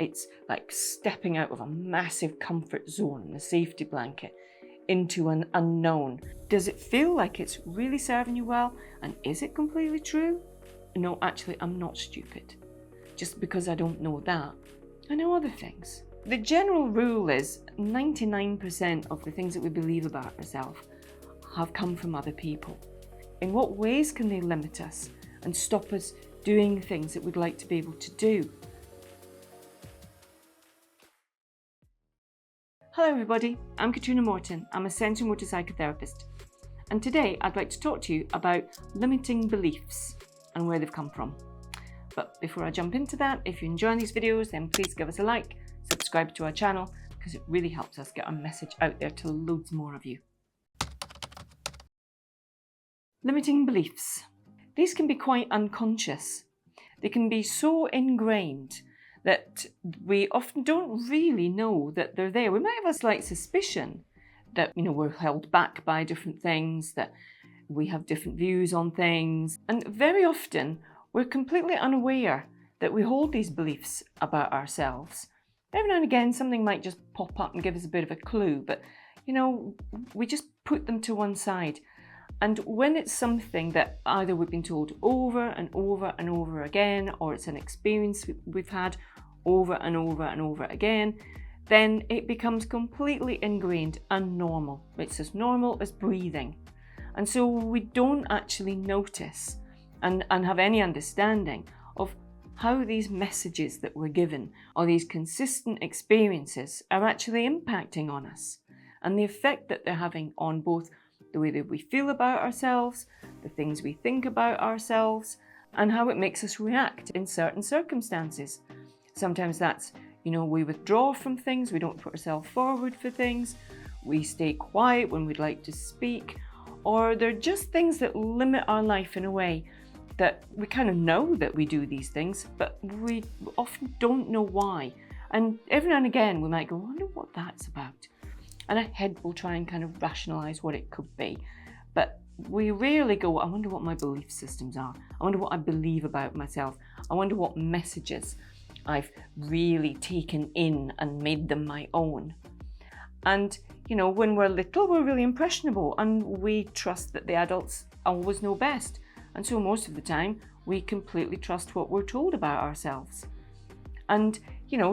It's like stepping out of a massive comfort zone, a safety blanket, into an unknown. Does it feel like it's really serving you well? And is it completely true? No, actually, I'm not stupid. Just because I don't know that, I know other things. The general rule is 99% of the things that we believe about ourselves have come from other people. In what ways can they limit us and stop us doing things that we'd like to be able to do? Hello everybody, I'm Catriona Morten. I'm a sensory-motor psychotherapist. And today I'd like to talk to you about limiting beliefs and where they've come from. But before I jump into that, if you're enjoying these videos, then please give us a like, subscribe to our channel, because it really helps us get our message out there to loads more of you. Limiting beliefs. These can be quite unconscious. They can be so ingrained that we often don't really know that they're there. We might have a slight suspicion that, we're held back by different things, that we have different views on things. And very often we're completely unaware that we hold these beliefs about ourselves. Every now and again, something might just pop up and give us a bit of a clue, but we just put them to one side. And when it's something that either we've been told over and over and over again, or it's an experience we've had over and over and over again, then it becomes completely ingrained and normal. It's as normal as breathing. And so we don't actually notice and have any understanding of how these messages that we're given, or these consistent experiences, are actually impacting on us, and the effect that they're having on both the way that we feel about ourselves, the things we think about ourselves, and how it makes us react in certain circumstances. Sometimes that's, we withdraw from things, we don't put ourselves forward for things, we stay quiet when we'd like to speak, or they're just things that limit our life in a way that we kind of know that we do these things, but we often don't know why. And every now and again we might go, I wonder what that's about. And our head will try and kind of rationalise what it could be. But we rarely go, I wonder what my belief systems are. I wonder what I believe about myself. I wonder what messages I've really taken in and made them my own. And, when we're little, we're really impressionable and we trust that the adults always know best. And so most of the time, we completely trust what we're told about ourselves. And,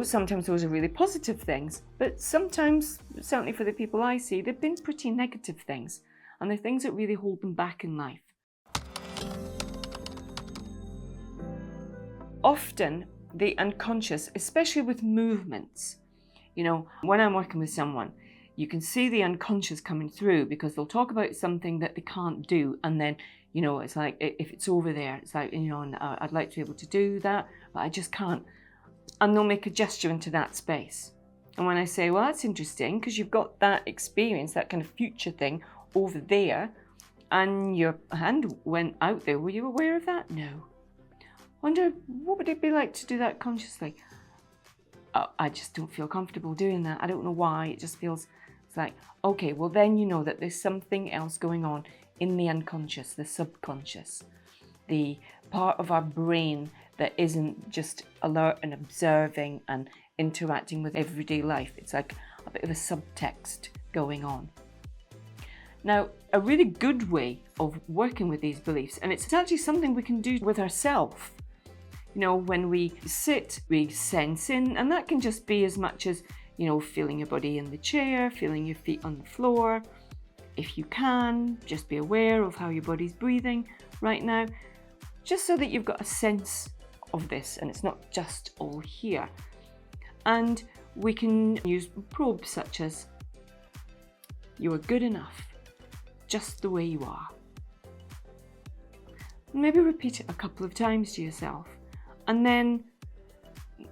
sometimes those are really positive things, but sometimes, certainly for the people I see, they've been pretty negative things, and they're things that really hold them back in life. Often, the unconscious, especially with movements, when I'm working with someone, you can see the unconscious coming through because they'll talk about something that they can't do, and then it's like, if it's over there, it's like, and I'd like to be able to do that, but I just can't. And they'll make a gesture into that space. And when I say, well, that's interesting, because you've got that experience, that kind of future thing over there, and your hand went out there. Were you aware of that? No. Wonder, what would it be like to do that consciously? Oh, I just don't feel comfortable doing that. I don't know why. It just feels, it's like, okay, well then you know that there's something else going on in the unconscious, the subconscious, the part of our brain that isn't just alert and observing and interacting with everyday life. It's like a bit of a subtext going on. Now, a really good way of working with these beliefs, and it's actually something we can do with ourselves. When we sit, we sense in, and that can just be as much as, feeling your body in the chair, feeling your feet on the floor. If you can, just be aware of how your body's breathing right now, just so that you've got a sense of this and it's not just all here. And we can use probes such as, you are good enough, just the way you are. Maybe repeat it a couple of times to yourself, and then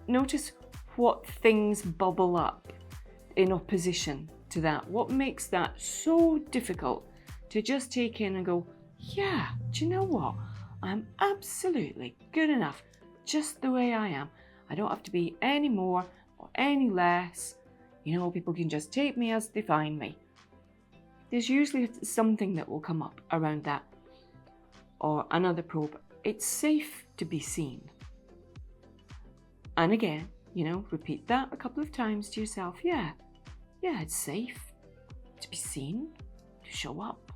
notice what things bubble up in opposition to that. What makes that so difficult to just take in and go, yeah, do you know what? I'm absolutely good enough just the way I am. I don't have to be any more or any less. People can just take me as they find me. There's usually something that will come up around that, or another probe. It's safe to be seen. And again, repeat that a couple of times to yourself. Yeah, it's safe to be seen, to show up.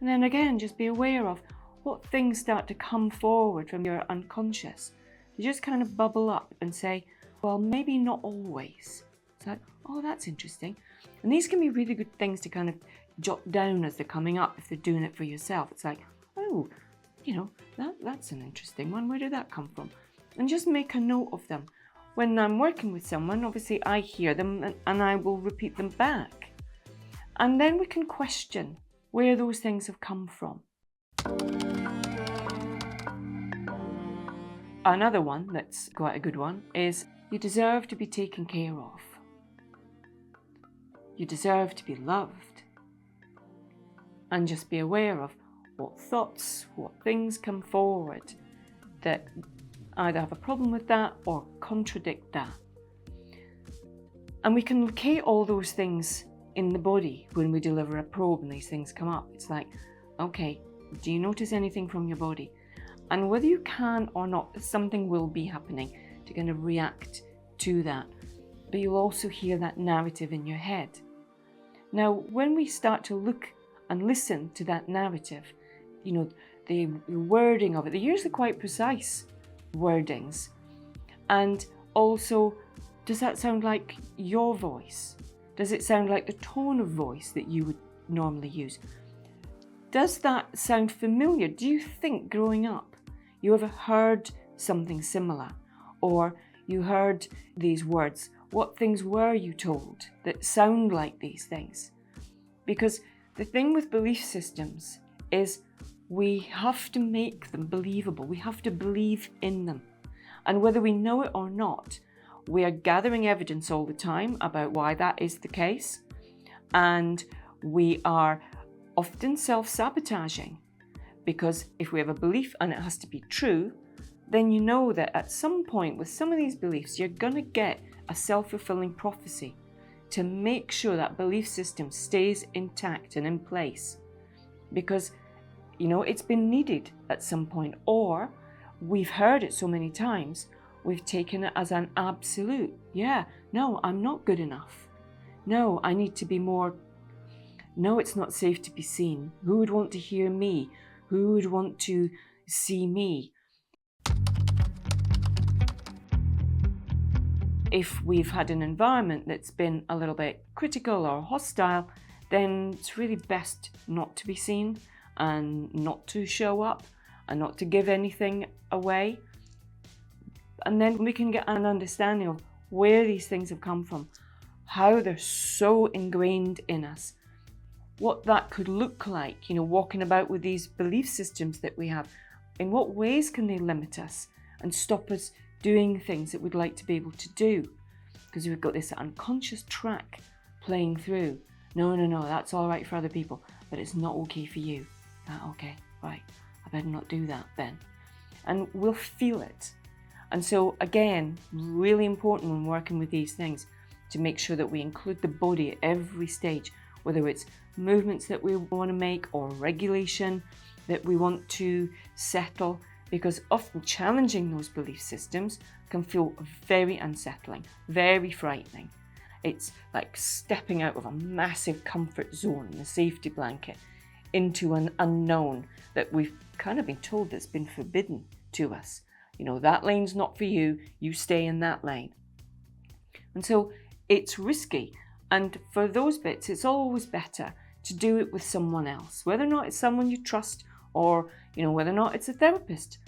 And then again, just be aware of what things start to come forward from your unconscious. You just kind of bubble up and say, well, maybe not always. It's like, oh, that's interesting. And these can be really good things to kind of jot down as they're coming up if they're doing it for yourself. It's like, oh, that's an interesting one. Where did that come from? And just make a note of them. When I'm working with someone, obviously I hear them and I will repeat them back. And then we can question where those things have come from. Another one that's quite a good one is, you deserve to be taken care of. You deserve to be loved. And just be aware of what thoughts, what things come forward that either have a problem with that or contradict that. And we can locate all those things in the body when we deliver a probe and these things come up. It's like, okay, do you notice anything from your body? And whether you can or not, something will be happening to kind of react to that. But you'll also hear that narrative in your head. Now, when we start to look and listen to that narrative, the wording of it, they're usually quite precise wordings. And also, does that sound like your voice? Does it sound like the tone of voice that you would normally use? Does that sound familiar? Do you think growing up you ever heard something similar? Or you heard these words? What things were you told that sound like these things? Because the thing with belief systems is we have to make them believable. We have to believe in them. And whether we know it or not, we are gathering evidence all the time about why that is the case. And we are often self-sabotaging, because if we have a belief and it has to be true, then you know that at some point with some of these beliefs, you're going to get a self-fulfilling prophecy to make sure that belief system stays intact and in place. Because, it's been needed at some point, or we've heard it so many times, we've taken it as an absolute. Yeah, no, I'm not good enough. No, I need to be more. No, it's not safe to be seen. Who would want to hear me? Who would want to see me? If we've had an environment that's been a little bit critical or hostile, then it's really best not to be seen and not to show up and not to give anything away. And then we can get an understanding of where these things have come from, how they're so ingrained in us, what that could look like, walking about with these belief systems that we have. In what ways can they limit us and stop us doing things that we'd like to be able to do? Because we've got this unconscious track playing through. No, that's all right for other people, but it's not okay for you. Okay, right, I better not do that then. And we'll feel it. And so again, really important when working with these things to make sure that we include the body at every stage, whether it's movements that we want to make or regulation that we want to settle, because often challenging those belief systems can feel very unsettling, very frightening. It's like stepping out of a massive comfort zone in a safety blanket into an unknown that we've kind of been told that's been forbidden to us. That lane's not for you, you stay in that lane. And so it's risky. And for those bits, it's always better to do it with someone else, whether or not it's someone you trust or, whether or not it's a therapist.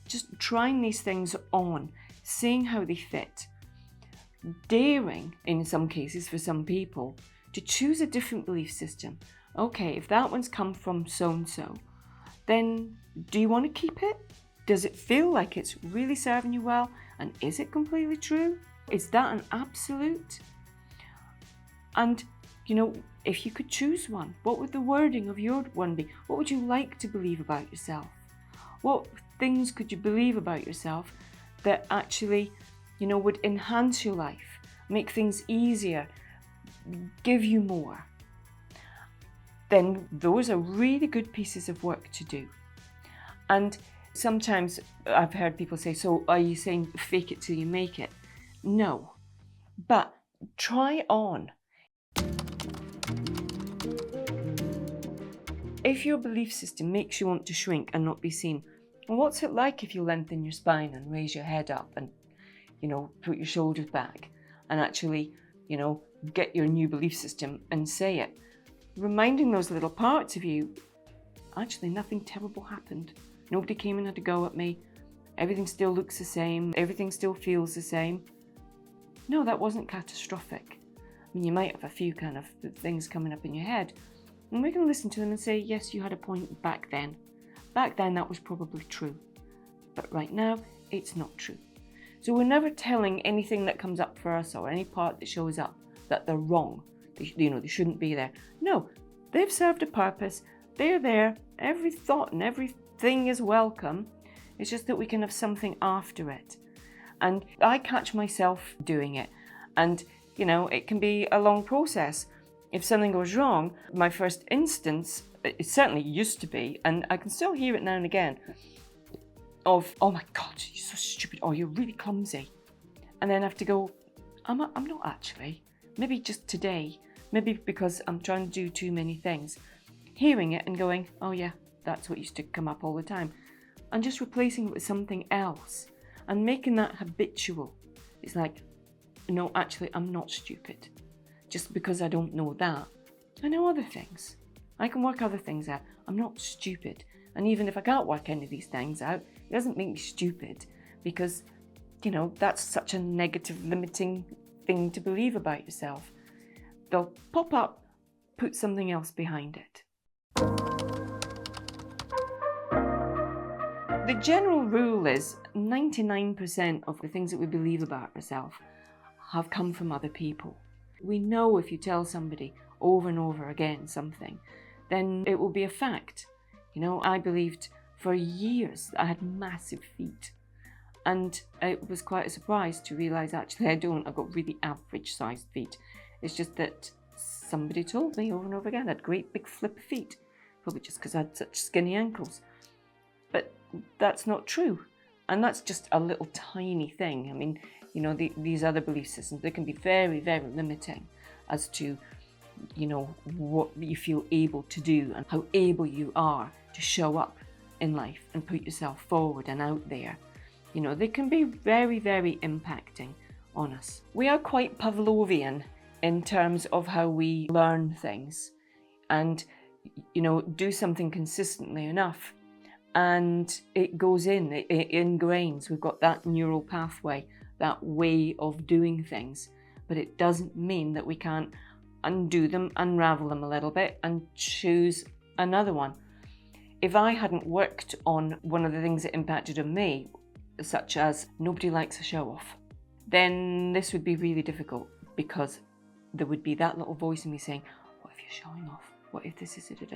Just trying these things on, seeing how they fit. Daring, in some cases, for some people, to choose a different belief system. Okay, if that one's come from so-and-so, then do you want to keep it? Does it feel like it's really serving you well? And is it completely true? Is that an absolute? And, if you could choose one, what would the wording of your one be? What would you like to believe about yourself? What things could you believe about yourself that actually, would enhance your life, make things easier, give you more? Then those are really good pieces of work to do. And Sometimes I've heard people say, so are you saying fake it till you make it? No, but try on. If your belief system makes you want to shrink and not be seen, what's it like if you lengthen your spine and raise your head up and, put your shoulders back and actually, get your new belief system and say it? Reminding those little parts of you, actually nothing terrible happened. Nobody came and had a go at me. Everything still looks the same. Everything still feels the same. No, that wasn't catastrophic. I mean, you might have a few kind of things coming up in your head, and we can listen to them and say, yes, you had a point back then. Back then, that was probably true. But right now, it's not true. So we're never telling anything that comes up for us or any part that shows up that they're wrong. They shouldn't be there. No, they've served a purpose. They're there. Every thought and everything is welcome. It's just that we can have something after it. And I catch myself doing it. And, it can be a long process. If something goes wrong, my first instance, it certainly used to be, and I can still hear it now and again, of, oh my God, you're so stupid, or you're really clumsy. And then I have to go, I'm not actually. Maybe just today. Maybe because I'm trying to do too many things. Hearing it and going, oh yeah, that's what used to come up all the time. And just replacing it with something else and making that habitual. It's like, no, actually, I'm not stupid. Just because I don't know that, I know other things. I can work other things out. I'm not stupid. And even if I can't work any of these things out, it doesn't make me stupid because, that's such a negative, limiting thing to believe about yourself. They'll pop up, put something else behind it. The general rule is 99% of the things that we believe about ourselves have come from other people. We know if you tell somebody over and over again something, then it will be a fact. I believed for years that I had massive feet. And it was quite a surprise to realise actually I don't. I've got really average sized feet. It's just that somebody told me over and over again I had great big flipper feet. Probably just because I had such skinny ankles. But that's not true. And that's just a little tiny thing. I mean, these other belief systems, they can be very, very limiting as to, what you feel able to do and how able you are to show up in life and put yourself forward and out there. They can be very, very impacting on us. We are quite Pavlovian in terms of how we learn things and, do something consistently enough. And it goes in, it ingrains. We've got that neural pathway, that way of doing things. But it doesn't mean that we can't undo them, unravel them a little bit and choose another one. If I hadn't worked on one of the things that impacted on me, such as nobody likes a show off, then this would be really difficult because there would be that little voice in me saying, what if you're showing off? What if this is it?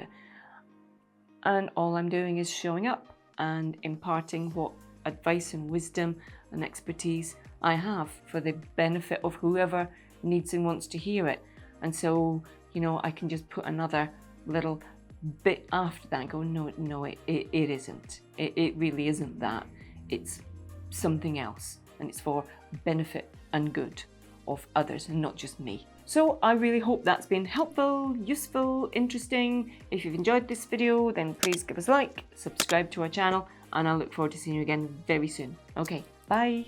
And all I'm doing is showing up and imparting what advice and wisdom and expertise I have for the benefit of whoever needs and wants to hear it. And so, I can just put another little bit after that and go, no, it isn't. It really isn't that. It's something else. And it's for benefit and good of others and not just me. So I really hope that's been helpful, useful, interesting. If you've enjoyed this video, then please give us a like, subscribe to our channel, and I look forward to seeing you again very soon. Okay, bye.